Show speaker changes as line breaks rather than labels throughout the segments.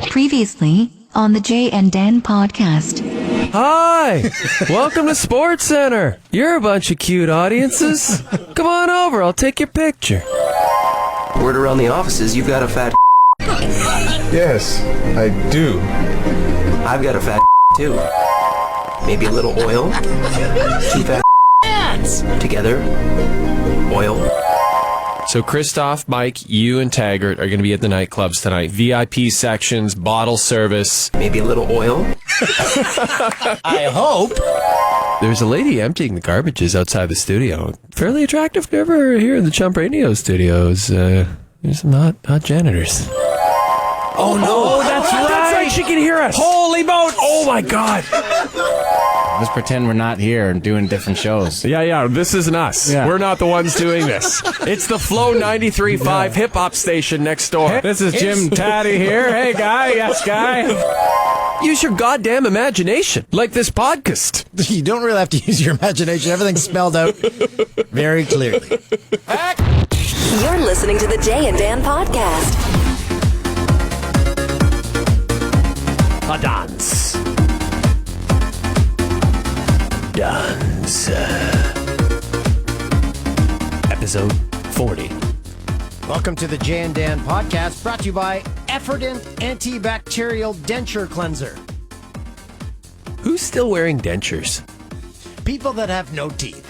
Previously on the Jay and Dan podcast.
Hi! Welcome to Sports Center. You're a bunch of cute audiences. Come on over, I'll take your picture.
Word around the office is you've got a fat
Yes, I do.
I've got a fat too. Maybe a little oil. Two fat together. Oil.
So Christoph, Mike, you and Taggart are going to be at the nightclubs tonight. VIP sections, bottle service.
Maybe a little oil.
I hope.
There's a lady emptying the garbages outside the studio. Fairly attractive to ever here in the Chump Radio studios. There's some hot janitors.
Oh, no.
That's right. She can hear us.
Holy moat.
Oh, my God.
Let's pretend we're not here and doing different shows.
Yeah, this isn't us.
Yeah.
We're not the ones doing this. It's the Flow 93.5 hip-hop station next door.
This is Jim Taddy here. Hey, guy. Yes, guy.
Use your goddamn imagination, like this podcast.
You don't really have to use your imagination. Everything's spelled out very clearly.
You're listening to the Jay and Dan podcast.
A dance. Episode 40.
Welcome to the Jay and Dan podcast, brought to you by Effordent Antibacterial Denture Cleanser.
Who's still wearing dentures?
People that have no teeth.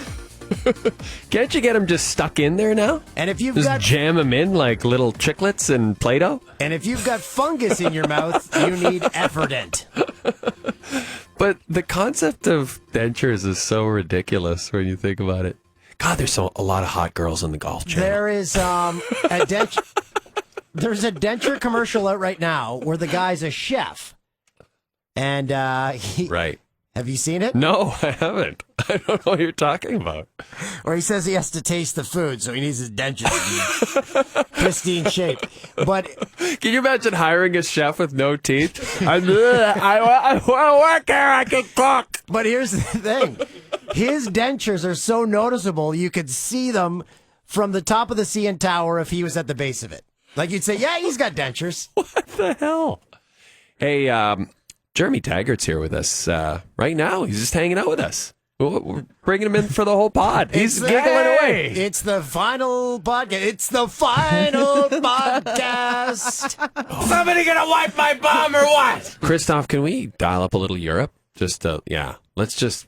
Can't you get them just stuck in there now?
And if you've
Just
got
jam them in like little chiclets and Play-Doh?
and if you've got fungus in your mouth, you need Effordent.
But the concept of dentures is so ridiculous when you think about it. God, there's a lot of hot girls on the Golf Channel.
There is there's a denture commercial out right now where the guy's a chef. And
Right.
have you seen it?
No, I haven't. I don't know what you're talking about.
Or he says he has to taste the food, so he needs his dentures in pristine shape. But
Can you imagine hiring a chef with no teeth? I want to work here. I can cook.
But here's the thing. His dentures are so noticeable, you could see them from the top of the CN Tower if he was at the base of it. Like you'd say, yeah, he's got dentures.
What the hell? Hey, Jeremy Taggart's here with us right now. He's just hanging out with us. We're bringing him in for the whole pod. He's giggling away.
It's the final podcast. It's the final podcast.
Somebody gonna wipe my bum or what?
Christoph, can we dial up a little Europe? Let's just...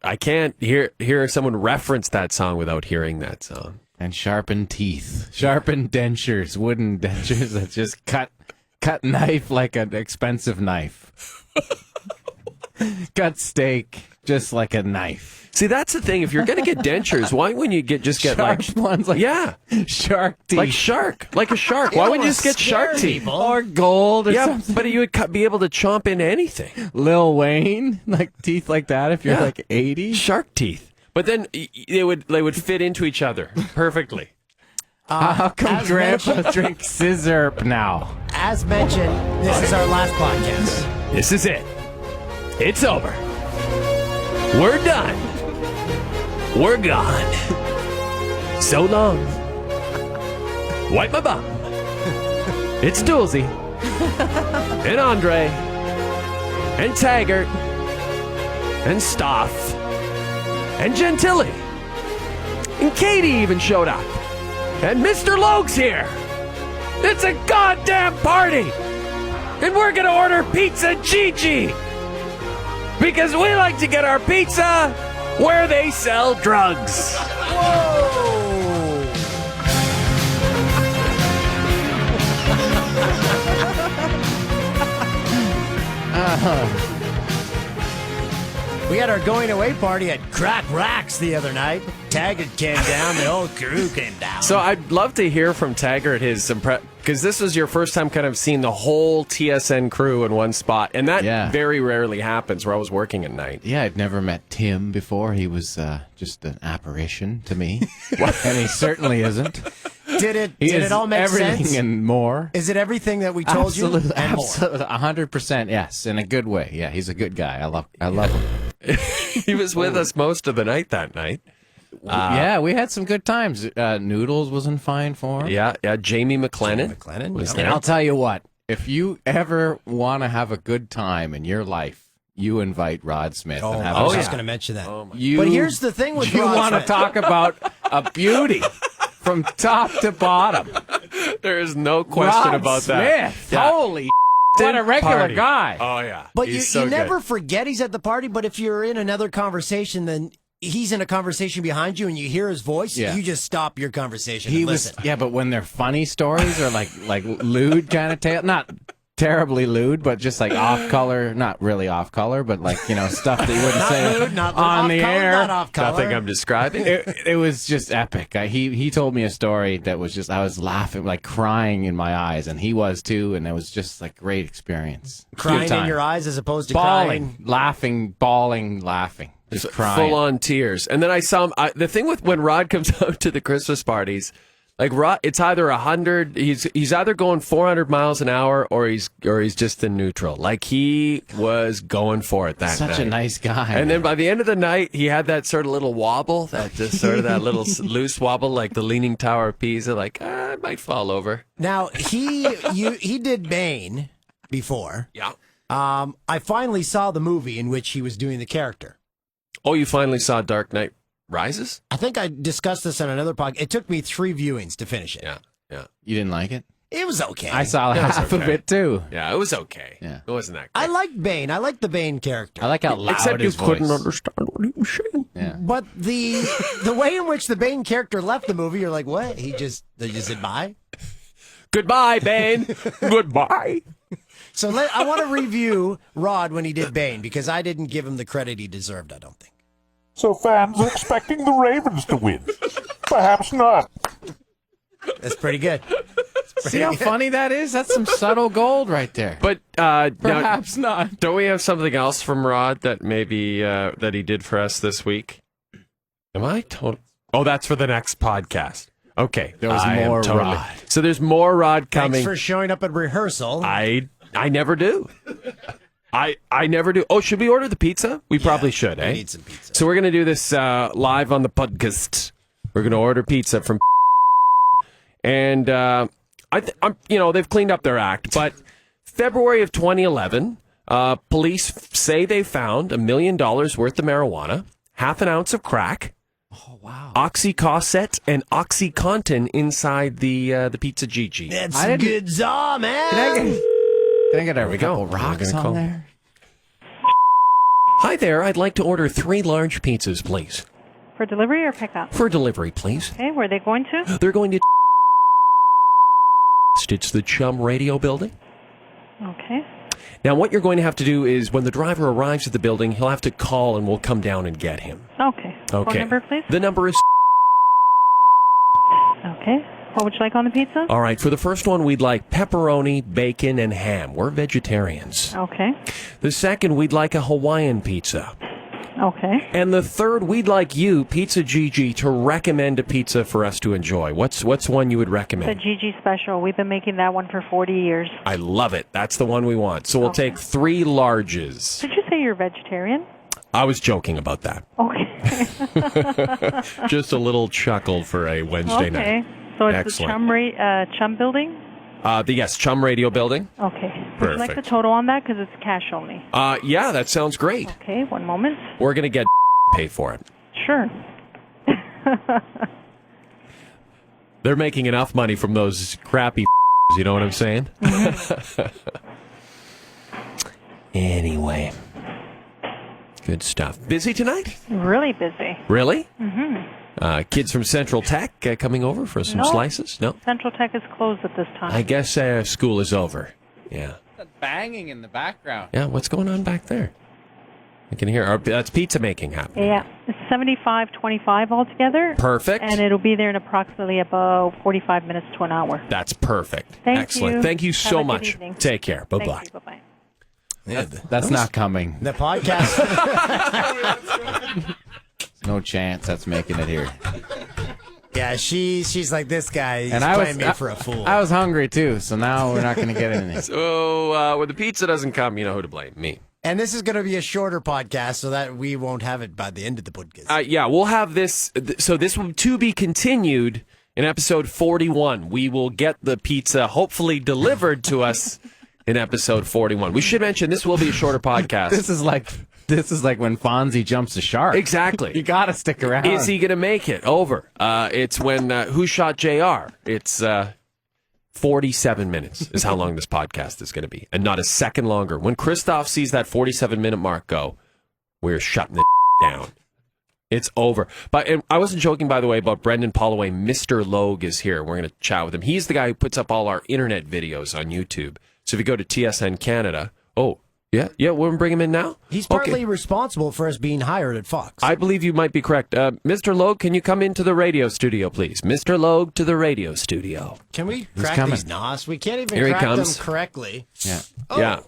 I can't hear someone reference that song without hearing that song.
And sharpened teeth. Sharpened dentures. Wooden dentures that just cut knife like an expensive knife. Cut steak just like a knife.
See, that's the thing. If you're going to get dentures, why wouldn't you get
Sharp
like...
ones like shark teeth.
Like a shark. Why wouldn't you just get shark teeth?
Or gold or something.
But you would be able to chomp into anything.
Lil Wayne, like teeth like that if you're like 80.
Shark teeth. But then they would fit into each other perfectly.
How come Grandpa drinks scissor now?
As mentioned, this is our last podcast.
This is it. It's over. We're done. We're gone. So long. Wipe my bum. It's Dulcie. And Andre. And Taggart. And Stoff. And Gentili. And Katie even showed up. And Mr. Logue's here. It's a goddamn party. And we're going to order Pizza Gigi. Because we like to get our pizza where they sell drugs.
We had our going away party at Crack Racks the other night. Taggart came down, the whole crew came down.
So I'd love to hear from Taggart his because this was your first time kind of seeing the whole TSN crew in one spot, and that very rarely happens. We're always working at night.
Yeah, I'd never met Tim before. He was just an apparition to me, and he certainly isn't.
Did it all make
everything
sense?
and more.
Is it everything that we told you? And more?
100%, yes, in a good way. Yeah, he's a good guy. I love him.
He was with us most of the night that night.
Yeah, we had some good times. Noodles was in fine form.
Yeah. Jamie Mackinnon.
Mackinnon,
was
yeah.
there.
And I'll tell you what, If you ever want to have a good time in your life, you invite Rod Smith.
Oh,
and have
I was
a
just
time.
going to mention that.
You,
but here's the thing with
you
Rod
want to
Smith.
talk about a beauty from top to bottom.
There is no question
Rod
about that.
Smith. Holy what a regular
Party.
guy.
Oh, yeah.
But
He's
you
so
never
good.
forget he's at the party, but if you're in another conversation, then he's in a conversation behind you and you hear his voice,
Yeah.
you just stop your conversation
He
and
was,
listen.
yeah, but when they're funny stories or like lewd kind of tale, not terribly lewd, but just like off color, not really off color, but like, stuff that you wouldn't say
Lewd, not
on
off
the
color,
air.
not off color.
Nothing I'm describing.
It was just epic. He told me a story that was just, I was laughing, like crying in my eyes, and he was too, and it was just like great experience.
Crying
Good time.
in your eyes as opposed to
Bawling,
crying.
laughing, bawling, laughing. Just crying.
Full on tears. And then I saw him. The thing with when Rod comes out to the Christmas parties, like Rod, it's either 100. He's either going 400 miles an hour or he's just in neutral. Like he was going for it that night.
Such a nice guy.
And then by the end of the night, he had that sort of little wobble, that just sort of that little loose wobble, like the Leaning Tower of Pisa. Like I might fall over.
Now, he did Bane before.
Yeah.
I finally saw the movie in which he was doing the character.
Oh, you finally saw Dark Knight Rises?
I think I discussed this on another podcast. It took me 3 viewings to finish it.
Yeah. Yeah.
You didn't like it?
It was okay.
I saw
It was
half of
okay.
it too.
Yeah, it was okay.
Yeah.
It wasn't that
I
great.
liked Bane. I liked the Bane character.
I like how loud
Except you
his
couldn't
voice.
understand what he was saying.
Yeah.
But the way in which the Bane character left the movie, you're like, what? They just said bye?
Goodbye, Bane. Goodbye.
So I want to review Rod when he did Bane, because I didn't give him the credit he deserved, I don't think.
So fans are expecting the Ravens to win. Perhaps not.
That's pretty good.
See how funny that is? That's some subtle gold right there.
But now,
Perhaps not.
don't we have something else from Rod that maybe that he did for us this week? Am I told? Oh, that's for the next podcast. Okay,
There was more Rod.
So there's more Rod
Thanks
coming.
for showing up at rehearsal.
I never do. I never do. Oh, should we order the pizza? We probably should,
We
eh?
need some pizza.
So we're gonna do this live on the podcast. We're gonna order pizza from, and they've cleaned up their act. But February of 2011, police say they found $1 million worth of marijuana, half an ounce of crack.
Oh, wow.
Oxycontin and OxyContin inside the Pizza Gigi.
That's
I
some
didn't-
good zaw, man.
Can I get a
we go.
couple rocks
We're gonna
on
call.
there?
Hi there, I'd like to order 3 large pizzas, please.
For delivery or pickup?
For delivery, please.
Okay, where are they going to?
They're going to... It's the Chum Radio building.
Okay.
Now, what you're going to have to do is when the driver arrives at the building, he'll have to call and we'll come down and get him.
Okay.
Okay.
Phone number, please?
The number is...
Okay. What would you like on the pizza?
All right, for the first one, we'd like pepperoni, bacon, and ham. We're vegetarians.
Okay.
The second, we'd like a Hawaiian pizza.
Okay.
And the third, we'd like you, Pizza Gigi, to recommend a pizza for us to enjoy. What's one you would
The
recommend?
GG special. We've been making that one for 40 years.
I love it. That's the one we want. So we'll
Okay.
take 3 larges.
Did you say you're vegetarian?
I was joking about that.
Okay.
Just a little chuckle for a Wednesday night.
Okay. So it's
Excellent.
the Chum building?
Yes, Chum Radio building.
Okay. Would you like the
Perfect.
total on that? Because it's cash only.
Yeah, that sounds great.
Okay, one moment.
We're going to get pay for it.
Sure.
They're making enough money from those crappy you know what I'm saying? Anyway. Good stuff. Busy tonight?
Really busy.
Really? Mm-hmm. Kids from Central Tech coming over for some
No.
slices? No?
Central Tech is closed at this time.
I guess school is over. Yeah.
Banging in the background.
Yeah, what's going on back there? I can hear. That's pizza making happening.
Yeah, it's 75-25 altogether.
Perfect.
And it'll be there in approximately about 45 minutes to an hour.
That's perfect.
Thank
Excellent.
you.
Thank you
Have
so
a good
much.
evening.
Take care. Bye-bye.
Thank you. Bye-bye.
Yeah,
That's not coming.
the podcast.
No chance that's making it here.
Yeah, she's like, this guy. He's
And
playing me for a fool.
I was hungry too, so now we're not going to get anything.
So when the pizza doesn't come, you know who to blame. Me.
And this is going to be a shorter podcast, so that we won't have it by the end of the podcast.
Yeah, we'll have this. So this will to be continued in episode 41. We will get the pizza hopefully delivered to us in episode 41. We should mention this will be a shorter podcast.
This is like when Fonzie jumps a shark.
Exactly.
You got to stick around.
Is he going to make it? Over. It's when Who Shot JR? It's 47 minutes is how long this podcast is going to be, and not a second longer. When Christoph sees that 47-minute mark go, we're shutting it down. It's over. But and I wasn't joking, by the way, about Brendan Polloway. Mr. Logue is here. We're going to chat with him. He's the guy who puts up all our internet videos on YouTube. So if you go to TSN Canada, we'll bring him in now?
He's partly responsible for us being hired at Fox.
I believe you might be correct. Mr. Logue, can you come into the radio studio, please? Mr. Logue to the radio studio.
Can we crack these NOS? We can't even
Here he
crack
comes.
them correctly.
Yeah.
Yeah.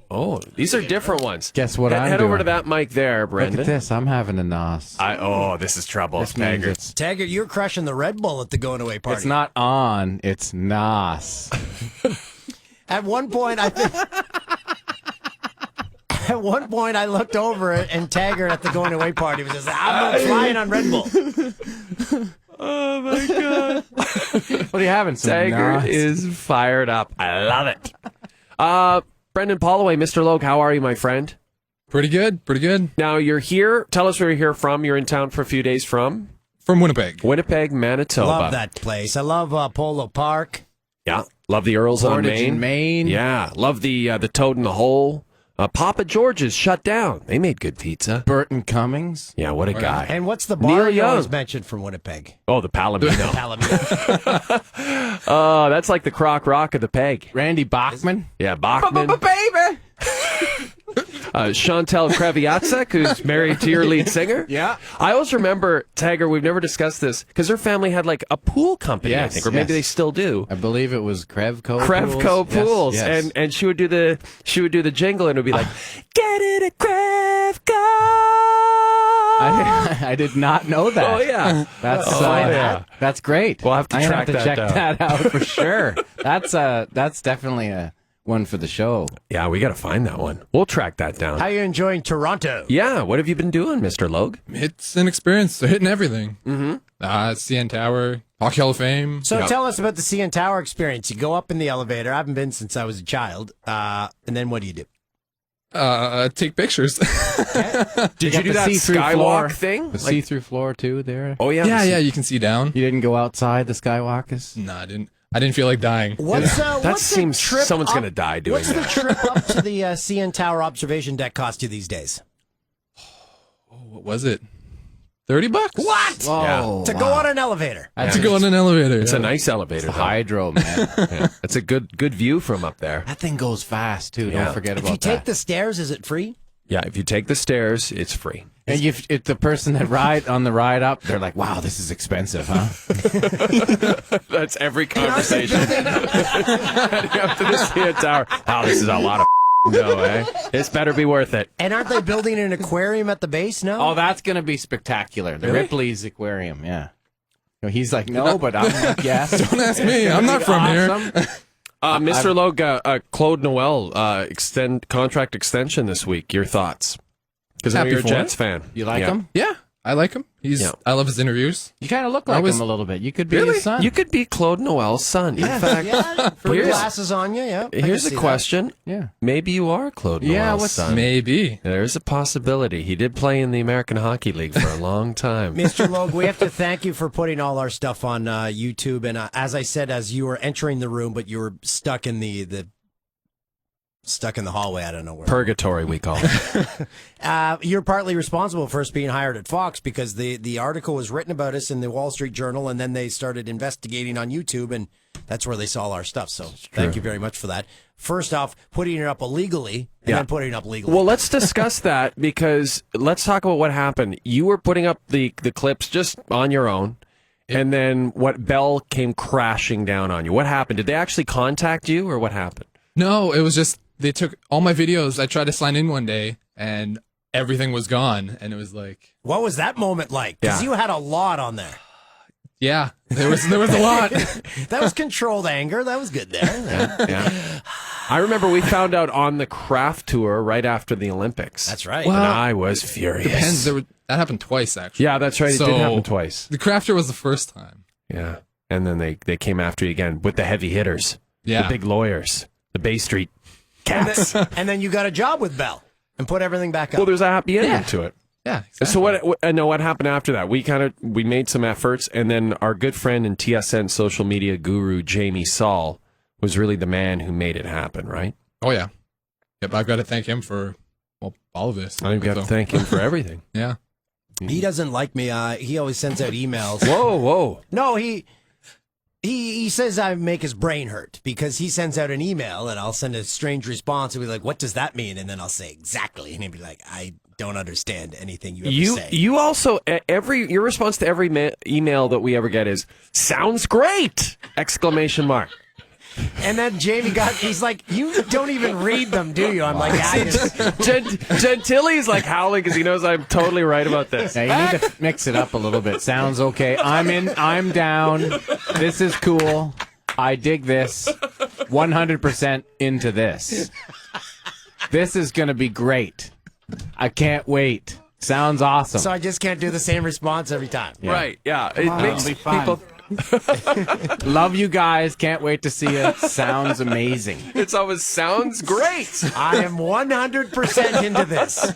Oh, these are different ones.
Guess what I'm
Head
doing.
over to that mic there, Brendan.
Look at this. I'm having a NOS.
This is trouble,
This means
Taggart.
Taggart, you're crushing the Red Bull at the going away party.
It's not on. It's NOS.
At one point, At one point, I looked over and Taggart at the going away party was just like, I'm flying on Red Bull.
Oh, my God.
What are you having? Some
Taggart
NOS?
is fired up. I love it. Brendan Polloway, Mr. Logue, how are you, my friend?
Pretty good.
Now, you're here. Tell us where you're here from. You're in town for a few days from?
From Winnipeg.
Winnipeg, Manitoba.
Love that place. I love Polo Park.
Yeah. Love the Earls on
Portage
Main.
in Maine.
Yeah. Love the Toad in the Hole. Papa George's shut down. They made good pizza.
Burton Cummings.
Yeah, what a guy.
And what's the
Neil
bar you
Young.
always mentioned from Winnipeg?
Oh, the Palomino.
Palomino.
That's like the Croc Rock of the Peg.
Randy Bachman.
Yeah, Bachman.
Baby.
Chantal Kreviatsek, who's married to your lead singer.
Yeah.
I always remember, Taggart, we've never discussed this, because her family had like a pool company, I
Yes,
think, or maybe
yes.
they still do.
I believe it was Krevco.
Krevco Pools.
Yes, yes.
And she would do the jingle and it would be like, get it at Krevco.
I did not know that.
Oh, yeah.
That's great.
We'll have to
I
track
have to
that
check
down.
that out for sure. That's definitely a one for the show.
Yeah, we got to find that one. We'll track that down.
How are you enjoying Toronto?
Yeah, what have you been doing, Mr. Logue?
It's an experience. They're hitting everything. Mm-hmm. CN Tower, Hockey Hall of Fame.
So tell us about the CN Tower experience. You go up in the elevator. I haven't been since I was a child. And then what do you do?
Take pictures.
Did you do that
see-through
skywalk
floor?
thing?
The see-through floor too there?
Oh, yeah.
yeah, you can see down.
You didn't go outside the skywalkers?
No, I didn't feel like dying.
That seems someone's going to die doing
What's
that.
the trip up to the CN Tower observation deck cost you these days?
What was it? $30?
What?
Whoa.
To go on an elevator.
To go on an elevator.
It's a nice elevator, though.
Hydro, man.
Yeah. It's a good view from up there.
That thing goes fast too.
Yeah.
Don't forget
If
about
you take
that.
the stairs, is it free?
Yeah, if you take the stairs, it's free.
And if the person that on the ride up, they're like, "Wow, this is expensive, huh?"
That's every conversation. Heading up to the CN Tower. Oh, this is a lot of no, eh? This better be worth it.
And aren't they building an aquarium at the base now?
Oh, that's gonna be spectacular. The
Really?
Ripley's Aquarium, yeah. He's like, no, but I'm like, yes.
Don't ask me. I'm not from here.
Mr. Logue, Claude Noel contract extension this week. Your thoughts? Because I know
Happy
you're a
for
Jets
him.
fan.
You like
Yeah.
him?
Yeah, I like him. I love his interviews.
You kind of look like him a little bit. You could be
Really?
his son.
You could be Claude Noel's son. In fact,
Yeah, for
Here's-
glasses on you, yeah. I
here's
can
a
see
question.
Yeah.
Maybe you are Claude
Yeah,
Noel's
what's-
son.
Maybe.
There's a possibility. He did play in the American Hockey League for a long time.
that. Mr. Logue, we have to thank you for putting all our stuff on YouTube. And as I said, as you were entering the room, but you were stuck in the hallway. I don't know where.
Purgatory, we call it.
You're partly responsible for us being hired at Fox because the article was written about us in the Wall Street Journal, and then they started investigating on YouTube, and that's where they saw all our stuff. So thank you very much for that. First off, putting it up illegally, and then putting it up legally.
Well, let's discuss that because let's talk about what happened. You were putting up the clips just on your own, and then what Bell came crashing down on you. What happened? Did they actually contact you, or what happened?
No, it was just they took all my videos. I tried to sign in one day, and everything was gone. And it was like,
what was that moment like? Because you had a lot on there.
yeah, there was a lot.
That was controlled anger. That was good there.
Yeah. I remember we found out on the craft tour right after the Olympics.
That's right.
And I was furious.
Depends. That happened twice, actually.
Yeah, that's right. It did happen twice.
The crafter was the first time.
Yeah. And then they came after you again with the heavy hitters.
Yeah.
The big lawyers. The Bay Street cats.
And then you got a job with Bell and put everything back up.
Well, there's a happy ending to it.
Yeah. Exactly.
So what happened after that? We made some efforts, and then our good friend and TSN social media guru Jamie Saul was really the man who made it happen, right?
Oh yeah. Yep. I've got to thank him for all of this.
I've got to thank him for everything.
Yeah.
He doesn't like me. He always sends out emails.
Whoa.
No, he says I make his brain hurt because he sends out an email and I'll send a strange response and be like, "What does that mean?" And then I'll say exactly, and he'll be like, "I don't understand anything you ever say."
You also your response to every email that we ever get is "Sounds great!" exclamation mark.
And then Jamie he's like, "You don't even read them, do you?" I'm like,
Gentili's like howling because he knows I'm totally right about this.
Yeah, you need to mix it up a little bit. Sounds okay. I'm down. This is cool. I dig this. 100% into this. This is going to be great. I can't wait. Sounds awesome.
So I just can't do the same response every time.
Yeah. Right, yeah. It makes people...
Love you guys. Can't wait to see it. Sounds amazing.
It's always sounds great.
I am 100% into this.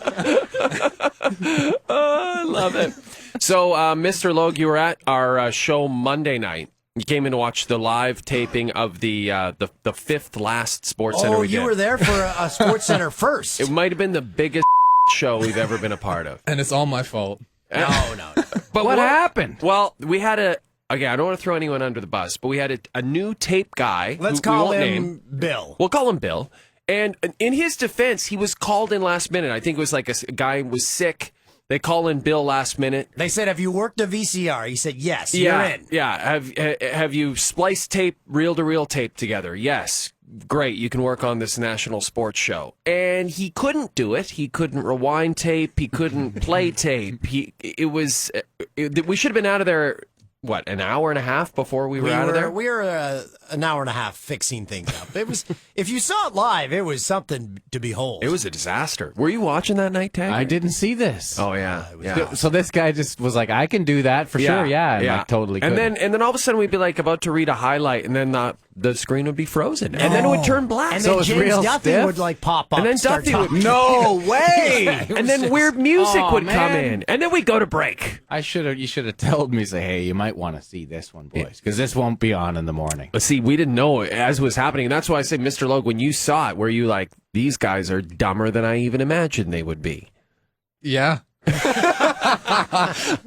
I love it. So, Mr. Logue, you were at our show Monday night. You came in to watch the live taping of the fifth last Sports Center we did.
You were there for a Sports Center first.
It might have been the biggest show we've ever been a part of.
And it's all my fault.
No.
But
what happened?
Well, we had okay, I don't want to throw anyone under the bus, but we had a new tape guy.
Let's call him Bill.
We'll call him Bill. And in his defense, he was called in last minute. I think it was like a guy was sick. They call in Bill last minute.
They said, "Have you worked a VCR?" He said, "Yes, you're in."
Yeah. Have you spliced tape, reel-to-reel tape together? Yes. Great. You can work on this national sports show. And he couldn't do it. He couldn't rewind tape. He couldn't play tape. We should have been out of there. What, an hour and a half before we were out of there?
We were an hour and a half fixing things up. It was, if you saw it live, it was something to behold.
It was a disaster. Were you watching that night, Tag?
I didn't see this.
Oh, yeah.
So this guy just was like, I can do that for sure. Yeah. And I totally could.
And then all of a sudden we'd be like about to read a highlight, and then the screen would be frozen. And then it would turn black.
And
so
then
it was
James
real
Duffy
stiff.
would like pop up.
And then Duffy would, no way. And then weird music would come in. And then we'd go to break.
You should have told me, say, hey, you might want to see this one, boys, because this won't be on in the morning.
But see, we didn't know as it was happening. And that's why I say, Mr. Logue, when you saw it, were you like, these guys are dumber than I even imagined they would be?
Yeah.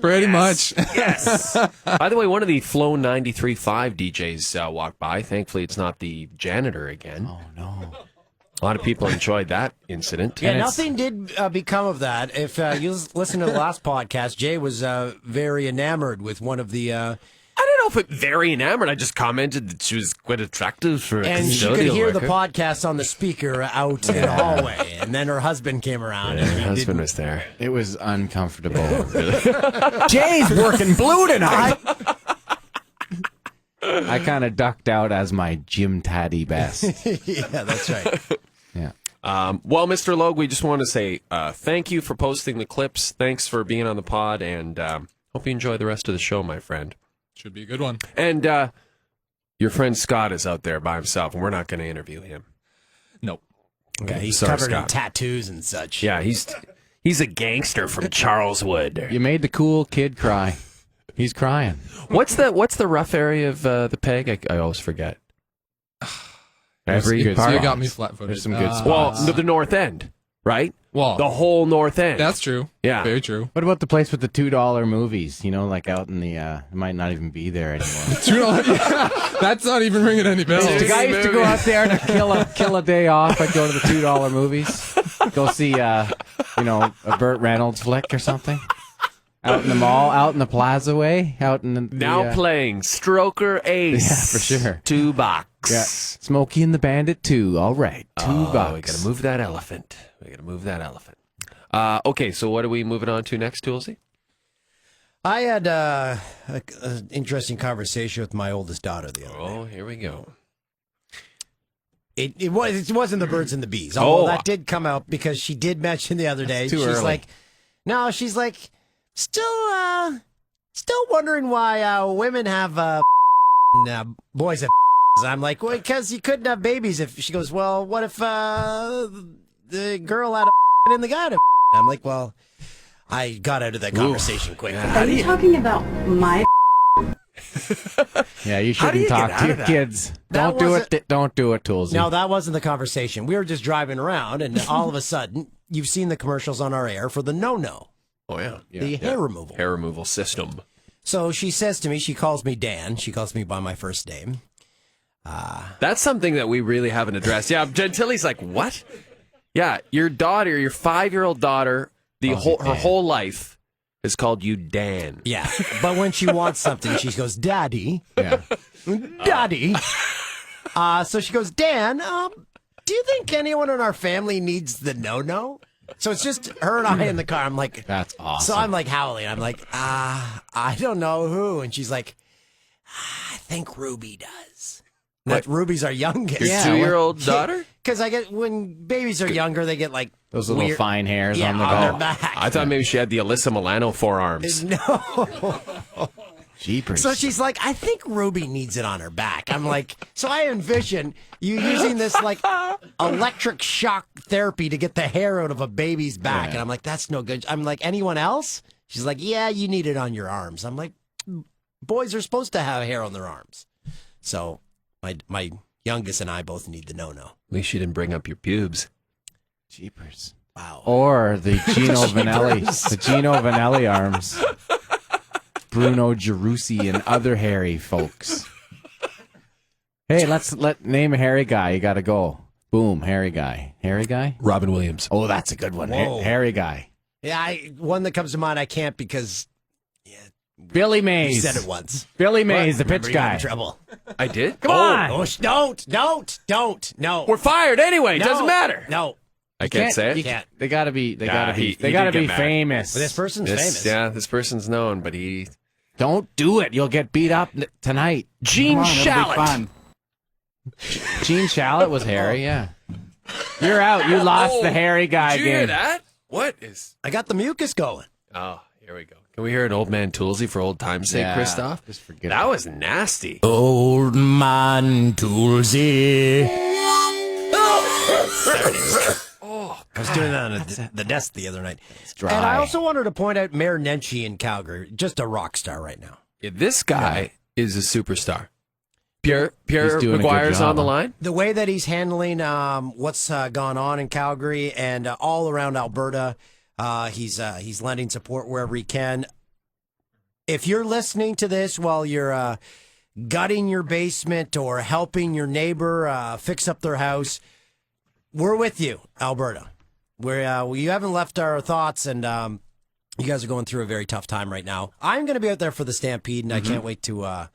Pretty much.
Yes. By the way, one of the Flow 93.5 DJs walked by. Thankfully, it's not the janitor again.
Oh, no.
A lot of people enjoyed that incident.
Yeah, nothing did become of that. If you listen to the last podcast, Jay was very enamored with one of the...
I don't know if very enamored. I just commented that she was quite attractive for a
and she
custodial
could hear
worker.
the podcast on the speaker out in the hallway. And then her husband came around.
Yeah, her husband was there.
It was uncomfortable.
Jay's working blue tonight.
I kind of ducked out as my Jim Taddy best.
Yeah, that's right.
Yeah.
Well, Mr. Logue, we just want to say thank you for posting the clips. Thanks for being on the pod, and hope you enjoy the rest of the show, my friend.
Should be a good one.
And your friend Scott is out there by himself, and we're not going to interview him.
Nope.
Okay, he's
Sorry,
covered in
Scott.
tattoos and such.
Yeah, he's a gangster from Charleswood.
You made the cool kid cry. He's crying.
What's the rough area of the peg? I always forget. Every
You
part.
got me flat-footed.
There's some good
Well,
spots.
the north end, right?
Well,
The whole north end.
that's true.
Yeah.
Very true.
What about the place with the $2 movies? You know, like out in the, it might not even be there anymore.
$2. Yeah, that's not even ringing any bells.
The guy used to go out there to kill a day off. I'd go to the $2 movies. Go see, a Burt Reynolds flick or something. Out in the mall, out in the Plaza way, out in the...
Now playing Stroker Ace.
Yeah, for sure.
$2.
Yeah. Smokey and the Bandit 2. All right. $2.
We got to move that elephant. Okay, so what are we moving on to next, Toolsy?
I had an interesting conversation with my oldest daughter the other day.
Oh, here we go.
It wasn't the birds and the bees. Although that did come out because she did mention the other day.
Too
she's
early.
like, no, she's like, still wondering why women have boys have I'm like, well, because you couldn't have babies if she goes, well, what if the girl had a and the guy had a I'm like, well, I got out of that conversation quickly.
Are you talking about my
Yeah, you shouldn't talk to your kids. Don't do it. Don't do it, Toolsy.
No, that wasn't the conversation. We were just driving around, and all of a sudden, you've seen the commercials on our air for the no-no.
Oh, yeah.
The hair removal.
Hair removal system.
So she says to me, she calls me Dan. She calls me by my first name.
That's something that we really haven't addressed. Yeah, Gentile's like, what? Yeah, your daughter, your 5-year-old daughter, her whole life is called you Dan.
Yeah, but when she wants something, she goes, Daddy.
Yeah.
Daddy. So she goes, Dan, do you think anyone in our family needs the no-no? So it's just her and I in the car. I'm like,
that's awesome.
So I'm like howling. I'm like, I don't know who. And she's like, I think Ruby does. That Ruby's our youngest.
Your 2-year-old daughter?
Because I get, when babies are younger, they get like
those little fine hairs on
their back.
I thought maybe she had the Alyssa Milano forearms.
No.
Jeepers.
So she's like, I think Ruby needs it on her back. I'm like, so I envision you using this like electric shock therapy to get the hair out of a baby's back. And I'm like, that's no good. I'm like, anyone else? She's like, yeah, you need it on your arms. I'm like, boys are supposed to have hair on their arms. So my youngest and I both need the no-no.
At least you didn't bring up your pubes.
Jeepers.
Wow.
Or the Gino Vanelli. The Gino Vanelli arms. Bruno Gerussi and other hairy folks. Hey, let name a hairy guy. You got to go. Boom, hairy guy. Hairy guy?
Robin Williams.
Oh, that's a good one. Hairy guy.
Yeah, one that comes to mind I can't because
Billy Mays.
You said it once.
Billy Mays, the pitch
You got
guy.
in trouble.
I did?
Come on.
Oh, don't. No.
We're fired anyway.
No.
Doesn't matter.
No.
I can't say it.
You can't.
They got to be
he
be
did
famous.
But this person's famous.
Yeah, this person's known, but he...
Don't do it. You'll get beat up tonight.
Gene Shalit.
Gene Shalit was hairy, yeah. You're out. You lost the hairy guy
Did you hear
game.
that? What is...
I got the mucus going.
Oh, here we go. Can we hear an Old Man Toolsy for old time's sake, Christoph?
Just forget
that was nasty.
Old Man Toolsy. I was doing that on the desk the other night.
Dry.
And I also wanted to point out Mayor Nenshi in Calgary, just a rock star right now.
Yeah, this guy is a superstar. Pierre
doing a good
McGuire's
job.
on the line.
The way that he's handling what's gone on in Calgary and all around Alberta, he's lending support wherever he can. If you're listening to this while you're gutting your basement or helping your neighbor fix up their house, we're with you, Alberta. You haven't left our thoughts, and you guys are going through a very tough time right now. I'm going to be out there for the Stampede, and I can't wait to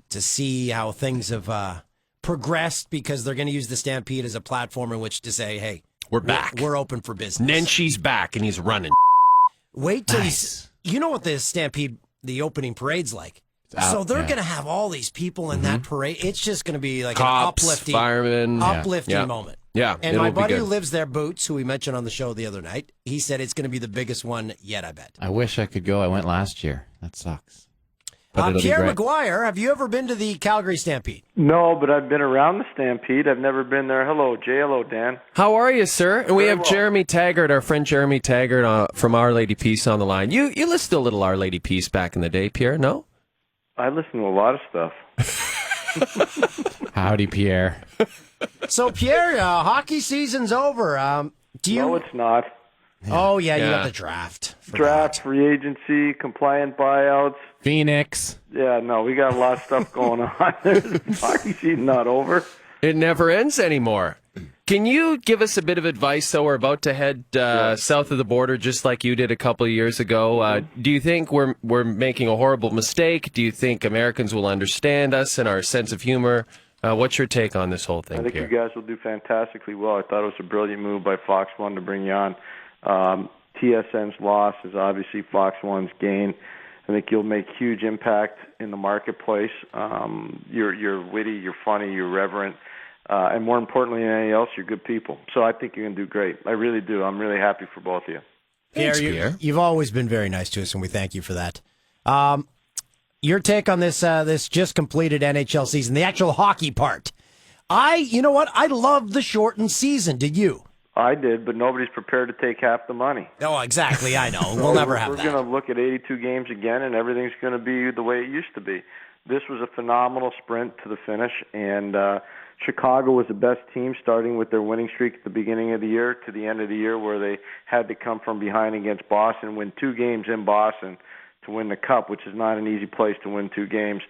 see how things have progressed, because they're going to use the Stampede as a platform in which to say, hey,
we're back.
We're open for business.
Nenshi's back, and he's running.
Wait till you know what the Stampede, the opening parade's like. So they're going to have all these people in that parade. It's just going to be like
Cops,
an uplifting,
firemen.
moment.
Yeah,
and my buddy who lives there, Boots, who we mentioned on the show the other night, he said it's going to be the biggest one yet, I bet.
I wish I could go. I went last year. That sucks. But it'll be
Pierre
great.
McGuire, have you ever been to the Calgary Stampede?
No, but I've been around the Stampede. I've never been there. Hello, Jay. Hello, Dan.
How are you, sir? And we
Very
have
well.
Jeremy Taggart, our friend Jeremy Taggart from Our Lady Peace on the line. You listened to a little Our Lady Peace back in the day, Pierre, no?
I listen to a lot of stuff.
Howdy, Pierre.
So, Pierre, hockey season's over.
No, it's not.
Oh, yeah, you got the draft.
Draft, free agency, compliant buyouts.
Phoenix.
Yeah, no, we got a lot of stuff going on. Hockey season not over.
It never ends anymore. Can you give us a bit of advice, though? We're about to head south of the border, just like you did a couple of years ago. Do you think we're making a horrible mistake? Do you think Americans will understand us and our sense of humor? What's your take on this whole thing,
I think
Pierre?
you guys will do fantastically well. I thought it was a brilliant move by Fox 1 to bring you on. TSN's loss is obviously Fox 1's gain. I think you'll make huge impact in the marketplace. You're witty, you're funny, you're reverent. And more importantly than anything else, you're good people. So I think you're going to do great. I really do. I'm really happy for both of you.
Pierre, you've always been very nice to us, and we thank you for that. your take on this this just completed NHL season, the actual hockey part. You know what? I love the shortened season. Did you?
I did, but nobody's prepared to take half the money.
Oh, exactly. I know.
So
we'll never have that.
We're going to look at 82 games again, and everything's going to be the way it used to be. This was a phenomenal sprint to the finish, and Chicago was the best team, starting with their winning streak at the beginning of the year to the end of the year, where they had to come from behind against Boston, win 2 games in Boston to win the Cup, which is not an easy place to win 2 games.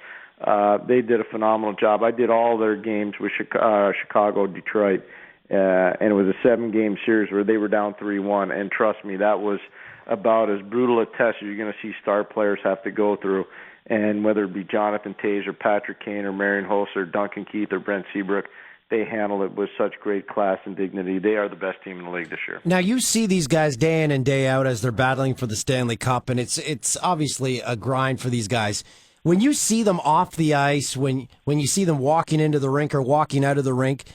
They did a phenomenal job. I did all their games with Chicago, Detroit, and it was a 7-game series where they were down 3-1. And trust me, that was about as brutal a test as you're going to see star players have to go through. And whether it be Jonathan Toews or Patrick Kane or Marian Hossa or Duncan Keith or Brent Seabrook, they handle it with such great class and dignity. They are the best team in the league this year.
Now, you see these guys day in and day out as they're battling for the Stanley Cup, and it's obviously a grind for these guys. When you see them off the ice, when you see them walking into the rink or walking out of the rink,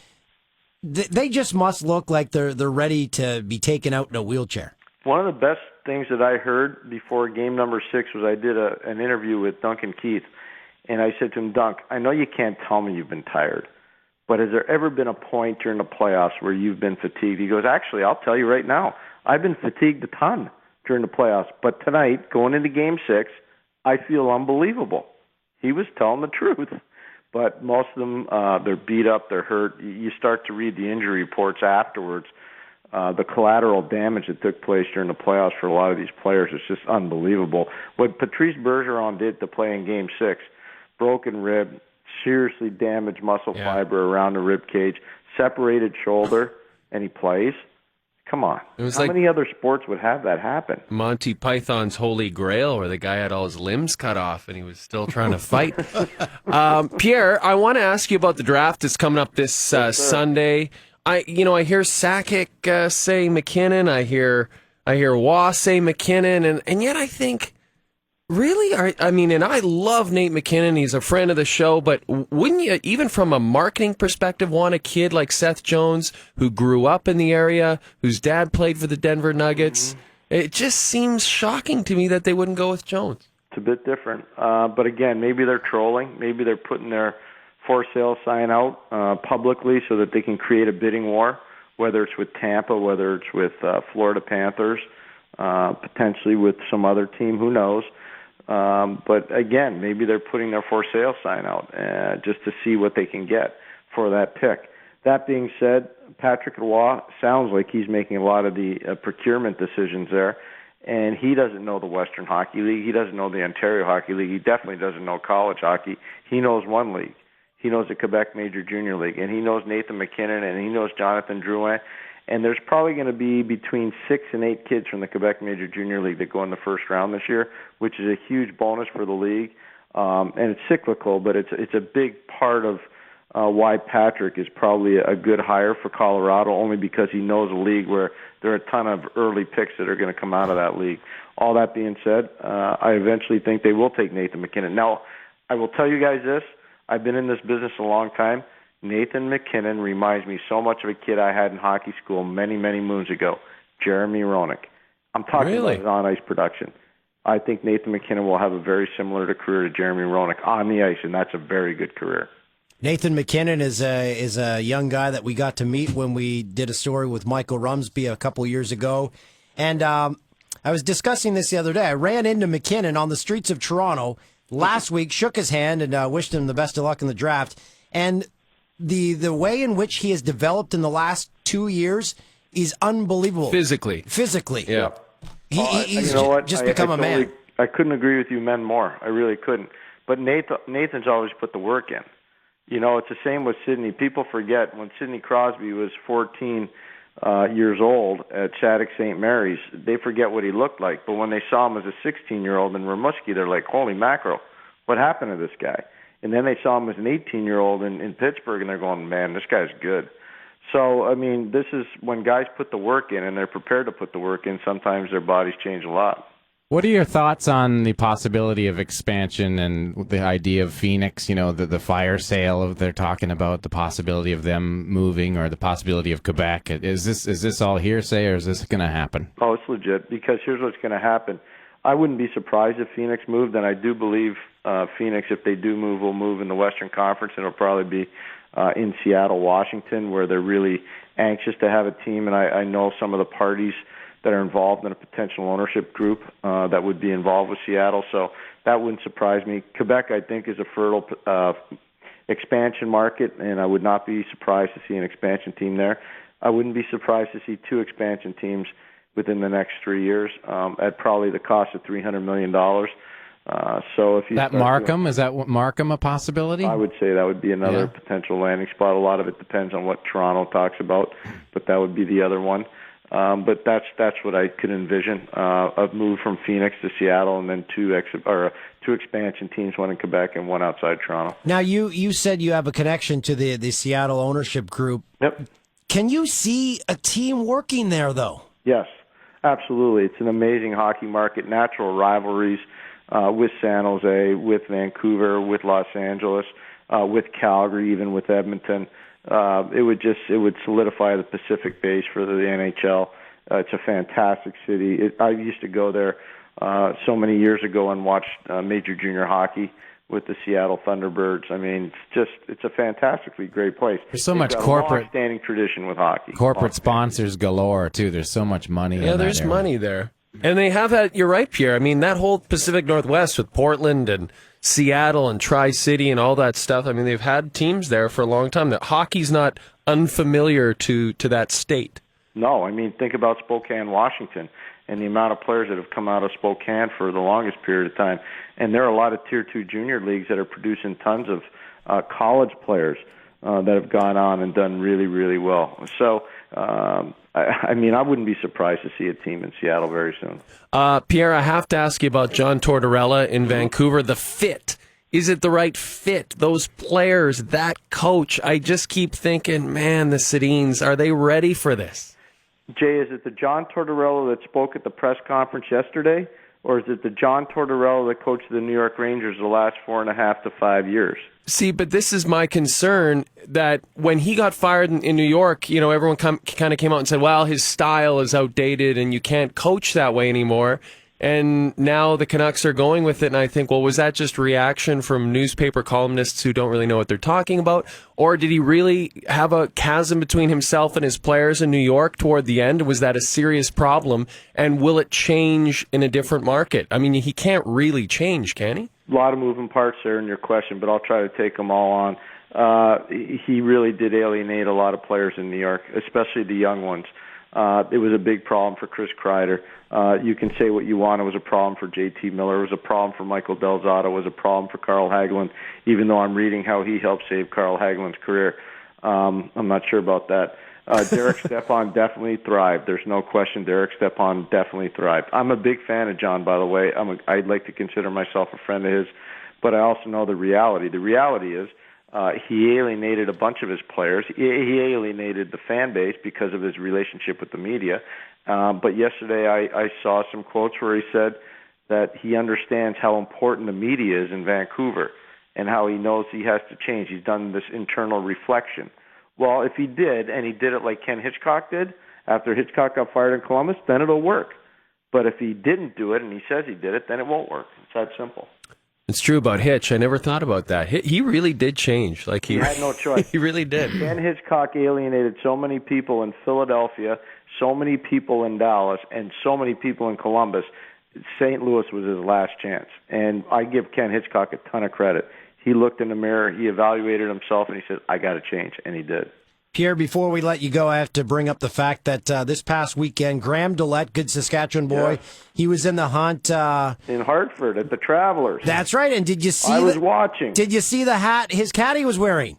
they just must look like they're ready to be taken out in a wheelchair.
One of the best things that I heard before game number 6 was I did an interview with Duncan Keith, and I said to him, Dunk, I know you can't tell me you've been tired, but has there ever been a point during the playoffs where you've been fatigued? He goes, actually, I'll tell you right now, I've been fatigued a ton during the playoffs, but tonight, going into game 6, I feel unbelievable. He was telling the truth. But most of them, they're beat up, they're hurt. You start to read the injury reports afterwards. The collateral damage that took place during the playoffs for a lot of these players is just unbelievable. What Patrice Bergeron did to play in Game 6, broken rib, seriously damaged muscle fiber around the rib cage, separated shoulder, and he plays. Come on. How many other sports would have that happen?
Monty Python's Holy Grail, where the guy had all his limbs cut off and he was still trying to fight. Pierre, I want to ask you about the draft that's coming up this Sunday. I hear Sakic say Mackinnon. I hear Waugh say Mackinnon, and yet I think, really, and I love Nate Mackinnon. He's a friend of the show, but wouldn't you, even from a marketing perspective, want a kid like Seth Jones, who grew up in the area, whose dad played for the Denver Nuggets? It just seems shocking to me that they wouldn't go with Jones.
It's a bit different. But again, maybe they're trolling. Maybe they're putting their for sale sign out publicly so that they can create a bidding war, whether it's with Tampa, whether it's with Florida Panthers, potentially with some other team, who knows. But again, maybe they're putting their for sale sign out just to see what they can get for that pick. That being said, Patrick Roy sounds like he's making a lot of the procurement decisions there, and he doesn't know the Western Hockey League. He doesn't know the Ontario Hockey League. He definitely doesn't know college hockey. He knows one league. He knows the Quebec Major Junior League, and he knows Nathan MacKinnon, and he knows Jonathan Drouin. And there's probably going to be between 6 and 8 kids from the Quebec Major Junior League that go in the first round this year, which is a huge bonus for the league. And it's cyclical, but it's a big part of why Patrick is probably a good hire for Colorado, only because he knows a league where there are a ton of early picks that are going to come out of that league. All that being said, I eventually think they will take Nathan MacKinnon. Now, I will tell you guys this. I've been in this business a long time. Nathan MacKinnon reminds me so much of a kid I had in hockey school many, many moons ago, Jeremy Roenick. I'm talking about his on-ice production. I think Nathan MacKinnon will have a very similar career to Jeremy Roenick on the ice, and that's a very good career.
Nathan MacKinnon is a young guy that we got to meet when we did a story with Michael Rumsby a couple years ago. And I was discussing this the other day. I ran into MacKinnon on the streets of Toronto last week, shook his hand, and wished him the best of luck in the draft. And the way in which he has developed in the last 2 years is unbelievable.
Physically.
Yeah. He's just become a man.
I couldn't agree with you men more. I really couldn't. But Nathan's always put the work in. It's the same with Sidney. People forget when Sidney Crosby was 14 years old at Shattuck St. Mary's, they forget what he looked like. But when they saw him as a 16-year-old in Rimouski, they're like, holy mackerel, what happened to this guy? And then they saw him as an 18-year-old in Pittsburgh, and they're going, man, this guy's good. So, this is when guys put the work in, and they're prepared to put the work in, sometimes their bodies change a lot.
What are your thoughts on the possibility of expansion and the idea of Phoenix, the fire sale they're talking about, the possibility of them moving, or the possibility of Quebec? Is this all hearsay, or is this going to happen?
Oh, it's legit, because here's what's going to happen. I wouldn't be surprised if Phoenix moved, and I do believe Phoenix, if they do move, will move in the Western Conference, and it'll probably be in Seattle, Washington, where they're really anxious to have a team, and I know some of the parties that are involved in a potential ownership group that would be involved with Seattle, so that wouldn't surprise me. Quebec, I think, is a fertile expansion market, and I would not be surprised to see an expansion team there. I wouldn't be surprised to see 2 expansion teams within the next 3 years at probably the cost of $300 million. So if you
that Markham, is that Markham a possibility?
I would say that would be another potential landing spot. A lot of it depends on what Toronto talks about, but that would be the other one. But that's what I could envision, a move from Phoenix to Seattle, and then two expansion teams, one in Quebec and one outside Toronto.
Now, you said you have a connection to the Seattle ownership group.
Yep.
Can you see a team working there, though?
Yes, absolutely. It's an amazing hockey market, natural rivalries with San Jose, with Vancouver, with Los Angeles, with Calgary, even with Edmonton. It would solidify the Pacific base for the NHL. It's a fantastic city. I used to go there so many years ago and watch major junior hockey with the Seattle Thunderbirds. I mean, it's a fantastically great place.
There's so much
got
corporate
a long-standing tradition with hockey.
Corporate sponsors galore too. There's so much money.
Yeah, there's money there. And they have that, you're right, Pierre. I mean, that whole Pacific Northwest with Portland and Seattle and Tri-City and all that stuff, I mean, they've had teams there for a long time. That hockey's not unfamiliar to that state.
No, I mean, think about Spokane, Washington, and the amount of players that have come out of Spokane for the longest period of time. And there are a lot of Tier 2 junior leagues that are producing tons of college players that have gone on and done really, really well. So, I mean, I wouldn't be surprised to see a team in Seattle very soon.
Pierre, I have to ask you about John Tortorella in Vancouver. The fit. Is it the right fit? Those players, that coach, I just keep thinking, man, the Sedins, are they ready for this?
Jay, is it the John Tortorella that spoke at the press conference yesterday, or is it the John Tortorella that coached the New York Rangers the last 4.5 to 5 years?
See, but this is my concern, that when he got fired in New York, you know, everyone kind of came out and said, well, his style is outdated and you can't coach that way anymore. And now the Canucks are going with it, and I think, well, was that just reaction from newspaper columnists who don't really know what they're talking about? Or did he really have a chasm between himself and his players in New York toward the end? Was that a serious problem? And will it change in a different market? I mean, he can't really change, can he?
A lot of moving parts there in your question, but I'll try to take them all on. He really did alienate a lot of players in New York, especially the young ones. It was a big problem for Chris Kreider. You can say what you want. It was a problem for J.T. Miller. It was a problem for Michael Del Zotto. It was a problem for Carl Hagelin, even though I'm reading how he helped save Carl Hagelin's career. I'm not sure about that. Derek Stepan definitely thrived. There's no question Derek Stepan definitely thrived. I'm a big fan of John, by the way. I'd like to consider myself a friend of his, but I also know the reality. The reality is he alienated a bunch of his players. He alienated the fan base because of his relationship with the media. But yesterday I saw some quotes where he said that he understands how important the media is in Vancouver and how he knows he has to change. He's done this internal reflection. Well, if he did, and he did it like Ken Hitchcock did after Hitchcock got fired in Columbus, then it'll work. But if he didn't do it and he says he did it, then it won't work. It's that simple.
It's true about Hitch. I never thought about that. He really did change. Like he
had no choice.
He really did.
Ken Hitchcock alienated so many people in Philadelphia, so many people in Dallas, and so many people in Columbus. St. Louis was his last chance. And I give Ken Hitchcock a ton of credit. He looked in the mirror, he evaluated himself, and he said, I got to change. And he did.
Pierre, before we let you go, I have to bring up the fact that this past weekend, Graham Dillette, good Saskatchewan boy, he was in the hunt.
In Hartford at the Travelers.
That's right. And did you see
I was watching.
Did you see the hat his caddy was wearing?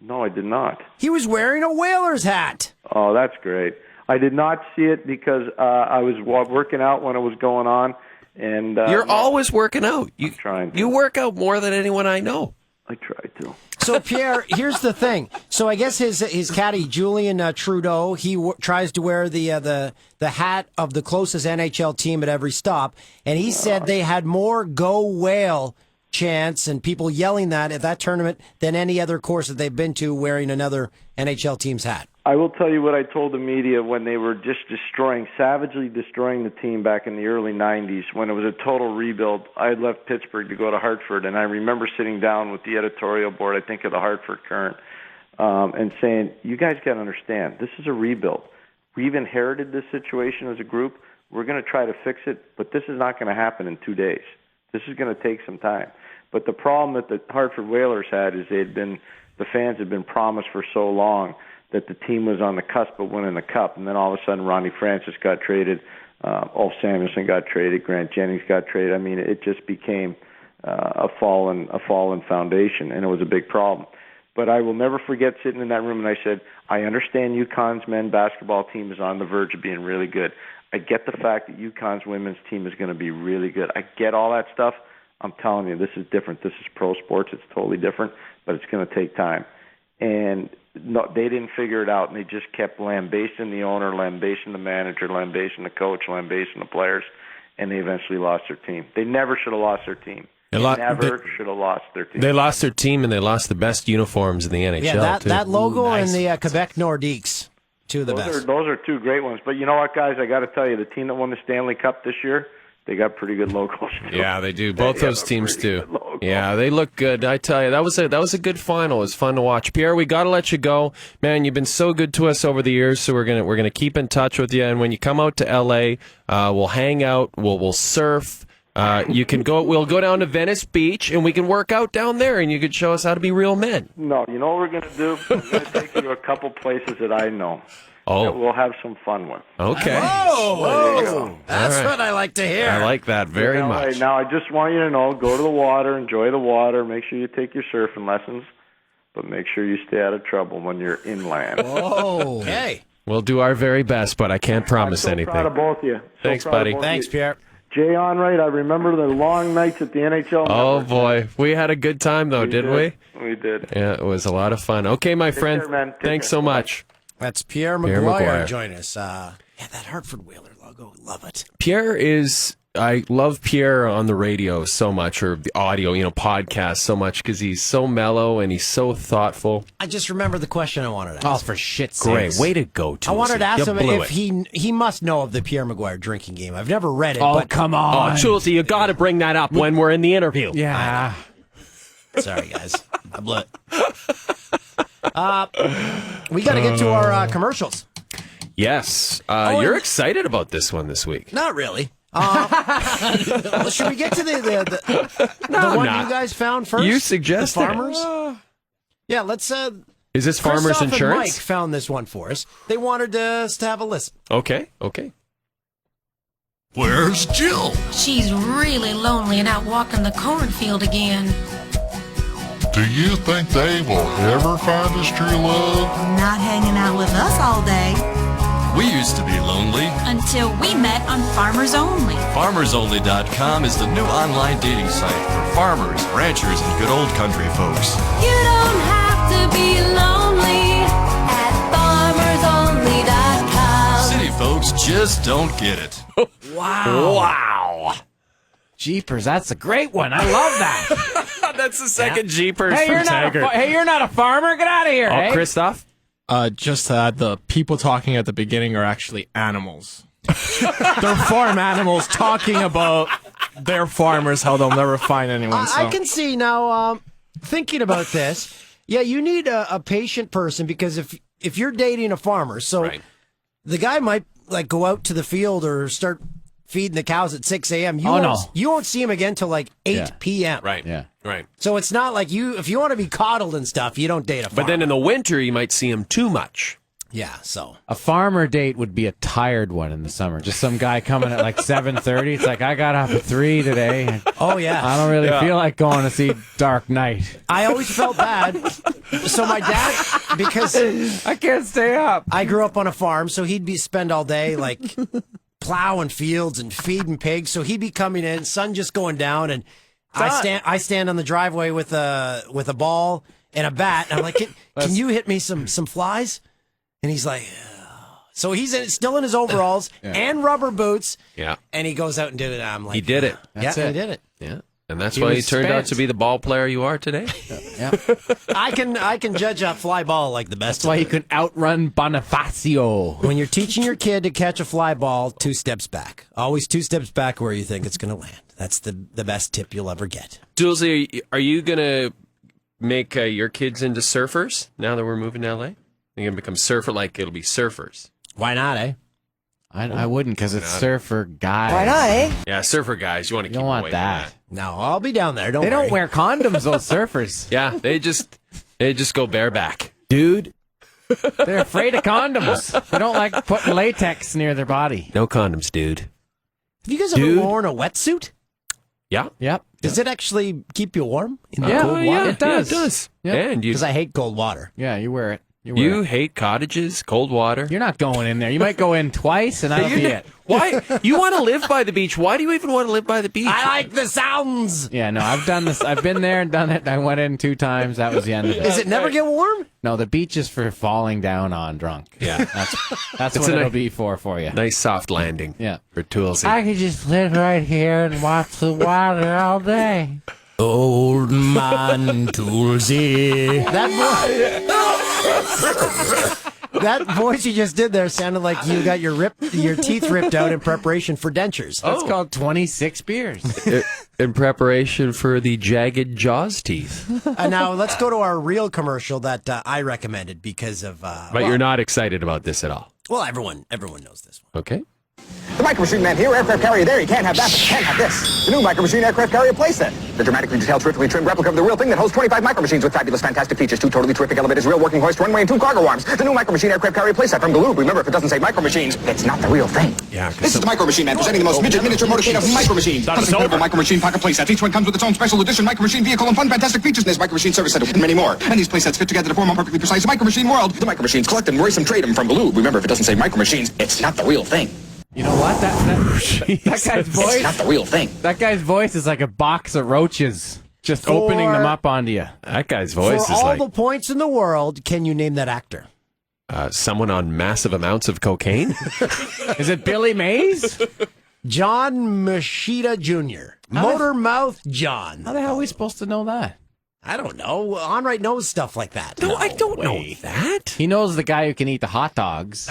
No, I did not.
He was wearing a Whalers hat.
Oh, that's great. I did not see it because I was working out when it was going on. And
you're always working out.
I'm trying to.
You work out more than anyone I know.
I try to.
So, Pierre, here's the thing. So I guess his caddy, Julian Trudeau, he tries to wear the hat of the closest NHL team at every stop. And he said they had more Go Whale chants and people yelling that at that tournament than any other course that they've been to wearing another NHL team's hat.
I will tell you what I told the media when they were just savagely destroying the team back in the early 90s when it was a total rebuild. I had left Pittsburgh to go to Hartford, and I remember sitting down with the editorial board, I think of the Hartford Current, and saying, you guys got to understand, this is a rebuild. We've inherited this situation as a group. We're going to try to fix it, but this is not going to happen in 2 days. This is going to take some time. But the problem that the Hartford Whalers had is the fans had been promised for so long that the team was on the cusp of winning the Cup, and then all of a sudden Ronnie Francis got traded, Ulf Samuelsson got traded, Grant Jennings got traded. I mean, it just became a fallen foundation, and it was a big problem. But I will never forget sitting in that room, and I said, I understand UConn's men's basketball team is on the verge of being really good. I get the fact that UConn's women's team is going to be really good. I get all that stuff. I'm telling you, this is different. This is pro sports. It's totally different, but it's going to take time. And no, they didn't figure it out, and they just kept lambasting the owner, lambasting the manager, lambasting the coach, lambasting the players, and they eventually lost their team. They never should have lost their team. They never should have lost their team.
They lost their team, and they lost the best uniforms in the NHL.
Yeah,
too.
that logo
nice.
And the Quebec Nordiques, two of the best.
Those are two great ones. But you know what, guys? I got to tell you, the team that won the Stanley Cup this year, they got pretty good logos.
Yeah, they do. Both those teams do. Yeah, they look good. I tell you, that was a good final. It was fun to watch. Pierre, we got to let you go, man. You've been so good to us over the years, so we're gonna keep in touch with you. And when you come out to LA, we'll hang out. We'll surf. You can go. We'll go down to Venice Beach, and we can work out down there, and you can show us how to be real men.
No, you know what we're gonna do? We're gonna take you to a couple places that I know. That we'll have some fun with.
Okay.
Whoa! That's
right.
what I like to hear.
I like that very much.
Now, I just want you to know, go to the water, enjoy the water, make sure you take your surfing lessons, but make sure you stay out of trouble when you're inland.
Whoa. Okay.
We'll do our very best, but I can't promise anything.
I'm proud of both of you.
Thanks, buddy.
Thanks, Pierre.
Jay Onright, I remember the long nights at the NHL.
Oh, boy. We had a good time, though, didn't we?
We did.
Yeah, it was a lot of fun. Okay, my friend.
Care, man.
Thanks so much.
That's Pierre Maguire join us. Yeah, that Hartford Whaler logo, love it.
I love Pierre on the radio so much, or the audio, podcast so much, because he's so mellow and he's so thoughtful.
I just remember the question I wanted to ask.
Oh, for shit's sake.
Great. Way to go, Toolsy.
I wanted to ask him if
it.
he must know of the Pierre Maguire drinking game. I've never read it.
Oh,
but
come on.
Oh, Toolsy, you got to bring that up when we're in the interview.
Yeah.
Sorry, guys. I blew it. We got to get to our commercials.
Yes. You're excited about this one this week.
Not really. Should we get to the one you guys found first?
You suggested
the farmers. Yeah, let's.
Is this Farmers
Christoph
Insurance?
And Mike found this one for us. They wanted us to have a listen.
Okay.
Where's Jill?
She's really lonely and out walking the cornfield again.
Do you think they will ever find us true love?
Not hanging out with us all day.
We used to be lonely.
Until we met on Farmers Only.
FarmersOnly.com is the new online dating site for farmers, ranchers, and good old country folks.
You don't have to be lonely at FarmersOnly.com.
City folks just don't get it.
Wow. Jeepers, that's a great one. I love that.
That's the second Jeepers
Hey,
from Taggart.
you're not a farmer? Get out of here, hey?
Christoph?
Just that the people talking at the beginning are actually animals. They're farm animals talking about their farmers, how they'll never find anyone.
I can see now, thinking about this, yeah, you need a patient person, because if you're dating a farmer, so the guy might go out to the field or start feeding the cows at 6 a.m. You won't see him again till 8 p.m.
Right.
Yeah.
Right.
So it's not like if you want to be coddled and stuff, you don't date a farmer.
But then in the winter, you might see him too much.
Yeah, so.
A farmer date would be a tired one in the summer. Just some guy coming at 7:30. It's like, I got off at 3 today.
Oh, yeah.
I don't really feel like going to see Dark Knight.
I always felt bad. So my dad, because
I can't stay up.
I grew up on a farm, so he'd spend all day plowing fields and feeding pigs. So he'd be coming in, sun just going down, and I stand on the driveway with a ball and a bat, and I'm like, can you hit me some flies? And he's like, so he's still in his overalls and rubber boots.
Yeah.
And he goes out and did it. I'm like,
he did it.
He did it.
Yeah. And that's
He
why you
was
turned out
spent.
to be the ball player you are today?
Yeah.
I can judge a fly ball like the best.
That's why you can outrun Bonifacio.
When you're teaching your kid to catch a fly ball, 2 steps back. Always 2 steps back where you think it's going to land. That's the best tip you'll ever get.
Dulcie, are you going to make your kids into surfers now that we're moving to L.A.? You're going to become surfer, like it'll be surfers.
Why not, eh?
I wouldn't, because it's surfer guys.
Why not, eh?
Yeah, surfer guys. You want to keep
don't want
away
that.
from
No, I'll be down there. Don't
They
worry.
don't wear condoms, those surfers.
Yeah, they just go bareback.
Dude. They're afraid of condoms. They don't like putting latex near their body.
No condoms, dude.
Have you guys ever worn a wetsuit?
Yeah.
Yep.
Does it actually keep you warm in the
Yeah,
cold water?
yeah, it does.
Yeah, it does.
Yep.
And you
Because I hate cold water.
Yeah, you wear it.
You hate cottages, cold water.
You're not going in there. You might go in twice, and that'll be it.
Why? You want to live by the beach. Why do you even want to live by the beach?
I like the sounds.
Yeah, no, I've done this. I've been there and done it. I went in 2 times. That was the end of it.
Does it never get warm?
No, the beach is for falling down on drunk.
Yeah.
That's
It's
what
a
it'll
nice-
be for you.
Nice soft landing.
Yeah.
For Toolsy.
I could just live right here and watch the water all day.
Old man Toolsy. That voice you just did there sounded like you got your teeth ripped out in preparation for dentures.
That's called 26 beers.
In preparation for the jagged jaws teeth.
Now let's go to our real commercial that I recommended because of.
But you're not excited about this at all.
Well, everyone knows this one.
Okay.
The Micro Machine Man here, aircraft carrier there. You can't have that, but you can have this. The new Micro Machine aircraft carrier playset. The dramatically detailed, terrifically trimmed replica of the real thing that holds 25 Micro Machines with fabulous, fantastic features. 2 totally terrific elevators, real working hoist, runway, and 2 cargo arms. The new Micro Machine aircraft carrier playset from Galoob. Remember, if it doesn't say Micro Machines, it's not the real thing.
Yeah.
This is the Micro Machine Man presenting the most midget miniature motorcade of Micro Machines. Plus incredible Micro Machine pocket playsets. Each one comes with its own special edition Micro Machine vehicle and fun, fantastic features in this Micro Machine service center and many more. And these playsets fit together to form a perfectly precise Micro Machine world. The Micro Machines, collect them, race them, trade them from Galoob. Remember, if it doesn't say Micro Machines, it's not the real thing.
You know what? That guy's voice.
It's not the real thing.
That guy's voice is like a box of roaches, just opening them up onto you.
That guy's voice
For
is
all
like
the points in the world, can you name that actor?
someone on massive amounts of cocaine.
Is it Billy Mays?
John Machida Jr. Motor Mouth John.
How the hell are we supposed to know that?
I don't know. Onright knows stuff like that.
No, I don't know that.
He knows the guy who can eat the hot dogs.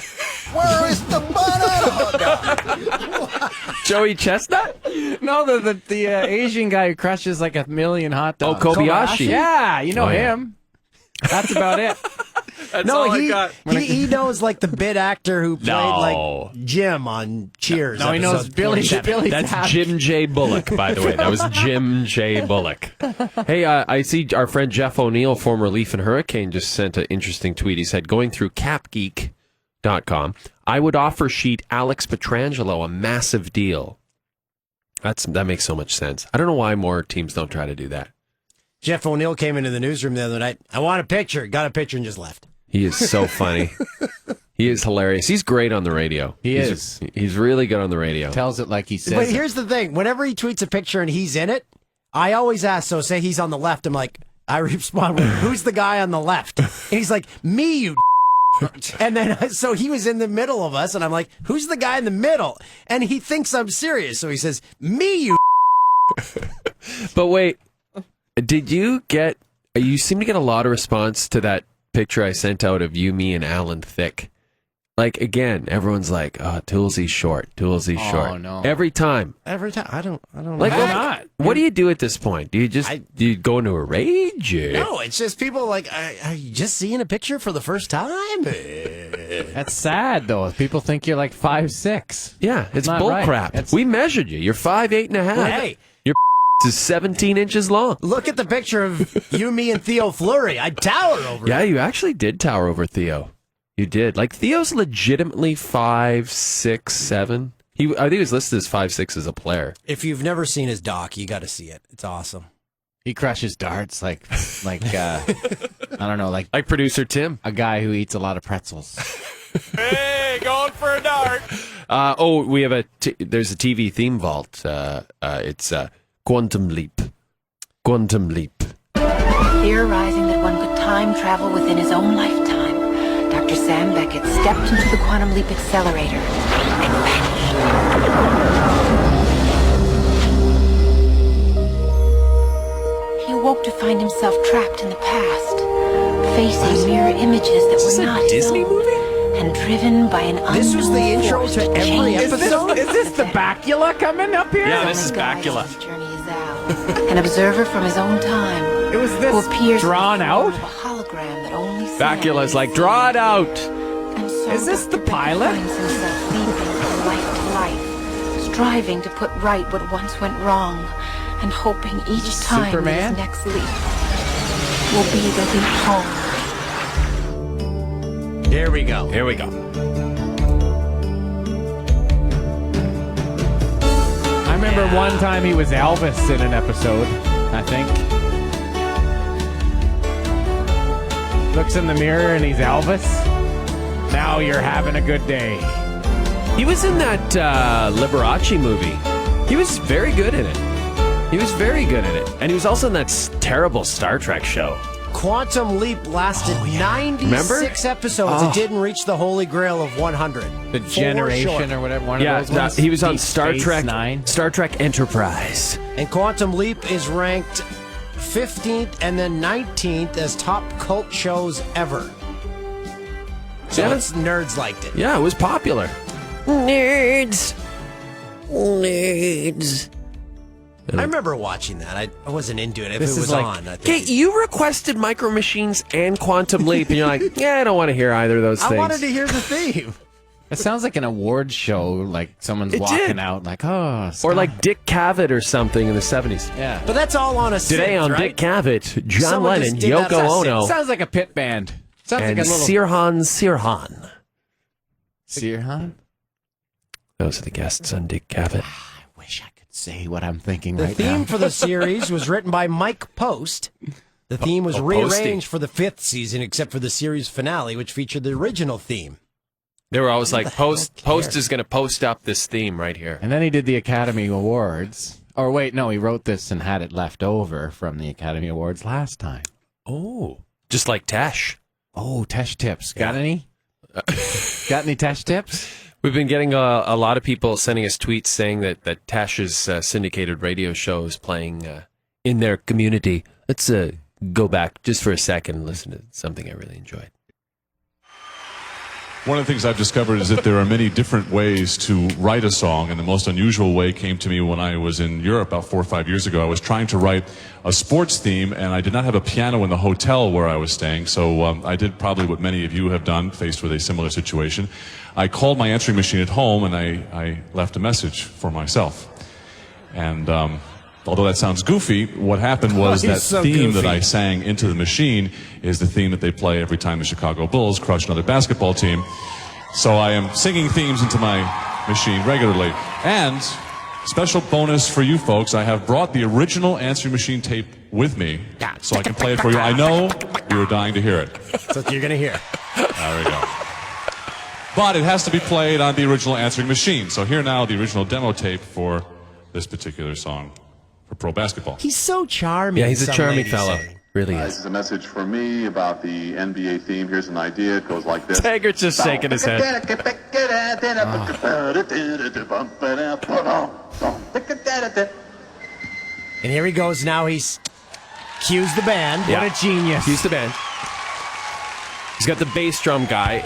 Where is the banana?
Joey Chestnut?
No, the Asian guy who crushes like 1,000,000 hot dogs.
Oh, Kobayashi.
Yeah, you know him. That's about it.
That's
no,
all I got.
he knows like the bit actor who played like Jim on Cheers.
No, he knows Billy.
That's Jim J. Bullock, by the way. That was Jim J. Bullock. Hey, I see our friend Jeff O'Neill, former Leaf and Hurricane, just sent an interesting tweet. He said, going through capgeek.com, I would offer sheet Alex Petrangelo a massive deal. That makes so much sense. I don't know why more teams don't try to do that. Jeff
O'Neill came into the newsroom the other night. I want a picture. Got a picture and just left.
He is so funny. He is hilarious. He's great on the radio. He's really good on the radio.
Tells it like he says.
But here's the thing. Whenever he tweets a picture and he's in it, I always ask, so say he's on the left. I'm like, I respond with, who's the guy on the left? And he's like, me, you And then, so he was in the middle of us, and I'm like, who's the guy in the middle? And he thinks I'm serious. So he says, me, you
But wait, did you seem to get a lot of response to that picture I sent out of you, me, and Alan Thicke. Like, again, everyone's like, oh, Toolsy's short. Toolsy's short.
Oh, no.
Every time.
I don't
Like,
know.
what do you do at this point? Do you go into a rage?
No, it's just people like, are you just seeing a picture for the first time?
That's sad, though. People think you're like 5'6".
Yeah, it's
not
bull
right.
crap. We measured you. You're 5'8.5".
Well, hey.
Your is 17 inches long.
Look at the picture of you, me, and Theo Fleury. I tower over
Yeah,
him.
you actually did tower over Theo. You did. Like, Theo's legitimately 5'6", 7". I think he was listed as 5'6" as a player.
If you've never seen his doc, you got to see it. It's awesome.
He crushes darts like I don't know, like
producer Tim,
a guy who eats a lot of pretzels.
Hey, going for a dart. We have there's a TV theme vault. It's Quantum Leap. Quantum Leap.
Fear arising that one could time travel within his own lifetime, Dr. Sam Beckett stepped into the Quantum Leap accelerator and vanished. awoke to find himself trapped in the past, facing mirror images that were not his
Disney
own,
movie?
and driven by an unknown
This was the intro
force
to every
change
episode?
Is this the Bacula coming up here?
Yeah, this is Bacula.
an observer from his own time.
It was
who
this
appears
drawn
in the form
out?
of a hologram that only
Bacula's like, draw it out.
And so
Is this the
Dr. Beck
pilot?
finds himself leaping from life to life, striving to put right what once went wrong, and hoping each time
Superman?
his next leap will be the leap home.
Here we go.
Here we go.
I remember one time he was Elvis in an episode, I think. Looks in the mirror and he's Elvis. Now you're having a good day.
He was in that Liberace movie. He was very good in it. And he was also in that terrible Star Trek show.
Quantum Leap lasted 96 episodes. It didn't reach the holy grail of 100.
The Generation or whatever, one of those ones.
He was on
Deep
Star
Space
Trek
Nine.
Star Trek Enterprise.
And Quantum Leap is ranked 15th and then 19th as top cult shows ever. So nerds liked it.
Yeah, it was popular. Nerds.
I remember watching that. I wasn't into it. If
This
it
is
was
like,
on, I
okay,
think.
you requested Micro Machines and Quantum Leap, and you're like, yeah, I don't want to hear either of those
I
things.
wanted to hear the theme.
It sounds like an award show, like someone's
It
walking
did.
out like, oh,
Or like Dick Cavett or something in the 70s.
yeah.
But that's all on a
Today
synth,
on
right?
Dick Cavett, John
Someone
Lennon,
just did that
Yoko
as a
Ono,
Sounds like a pit band. Sounds
and
like a little
Sirhan.
Sirhan.
Those are the guests on Dick Cavett.
I wish I could say what I'm thinking
The
right
theme
now.
for the series was written by Mike Post. The theme was rearranged for the 5th season, except for the series finale, which featured the original theme.
They were always like, Post is going to post up this theme right here.
And then he did the Academy Awards. Or wait, no, he wrote this and had it left over from the Academy Awards last time.
Oh, just like Tesh.
Oh, Tesh tips. Got any? Got any Tesh tips?
We've been getting a lot of people sending us tweets saying that Tash's syndicated radio show is playing in their community. Let's go back just for a second and listen to something I really enjoyed.
One of the things I've discovered is that there are many different ways to write a song, and the most unusual way came to me when I was in Europe about 4 or 5 years ago. I was trying to write a sports theme, and I did not have a piano in the hotel where I was staying, so I did probably what many of you have done, faced with a similar situation. I called my answering machine at home, and I left a message for myself. And although that sounds goofy, what happened was that theme that I sang into the machine is the theme that they play every time the Chicago Bulls crush another basketball team. So I am singing themes into my machine regularly. And special bonus for you folks, I have brought the original answering machine tape with me so I can play it for you. I know you were dying to hear it.
That's what you're going to hear.
There we go. But it has to be played on the original answering machine. So here now the original demo tape for this particular song. For pro basketball.
He's so charming.
Yeah, he's a
some
charming
ladies
fellow.
say.
Really
This
is.
is a message for me about the NBA theme. Here's an idea. It goes like this.
Taggart's just shaking his head.
And here he goes now. He's cues the band.
Yeah.
What a genius.
He's the band. He's got the bass drum guy.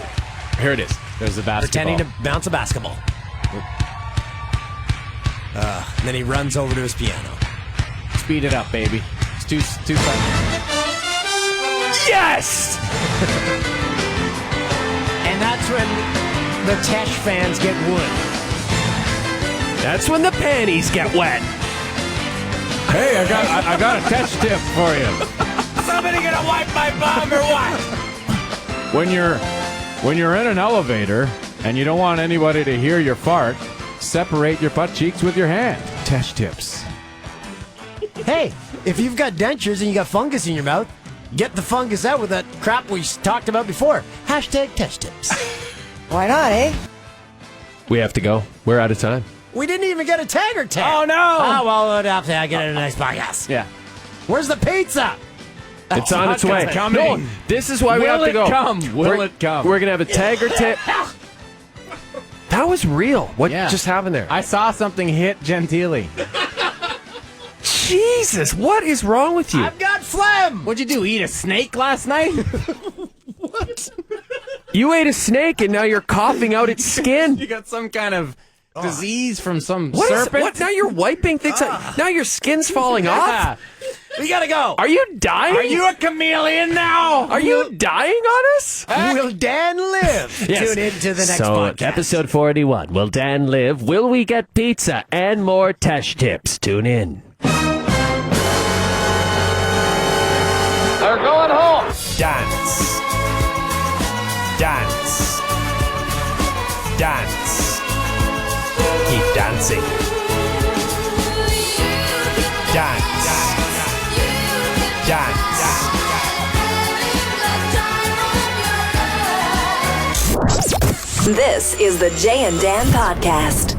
Here it is.
There's the basketball.
Pretending to bounce a basketball. And then he runs over to his piano.
Speed it up, baby. It's too fast.
Yes!
And that's when the Tesh fans get wood.
That's when the panties get wet.
Hey, I got a Tesh tip for you.
Somebody gonna wipe my bum or what?
When you're in an elevator and you don't want anybody to hear your fart, separate your butt cheeks with your hand. Tesh tips.
Hey, if you've got dentures and you got fungus in your mouth, get the fungus out with that crap we talked about before. Hashtag Tesh tips.
Why not, eh?
We have to go. We're out of time.
We didn't even get a Taggart tag.
Oh, no.
Oh, well, we'll have to get it in the next podcast.
Yeah.
Where's the pizza?
It's on its way.
coming.
No, this is why we have to go.
Will it come?
We're going to have a Taggart tip. That was real. What
Yeah.
just happened there?
I saw something hit Gentili.
Jesus, what is wrong with you?
I've got phlegm.
What'd you do? Eat a snake last night?
What?
You ate a snake and now you're coughing out its skin.
You got some kind of disease from some
What is-
serpent?
what? Now you're wiping things out. Now your skin's falling off.
We gotta go.
Are you dying?
Are you a chameleon now?
Are you dying on us?
Will Dan live?
Yes.
Tune in to the next
So,
podcast.
episode 41. Will Dan live? Will we get pizza? And more Tesh tips. Tune in.
They're going home.
Dance. Dance. Dance. Keep dancing. Dance. Dance.
This is the Jay and Dan Podcast.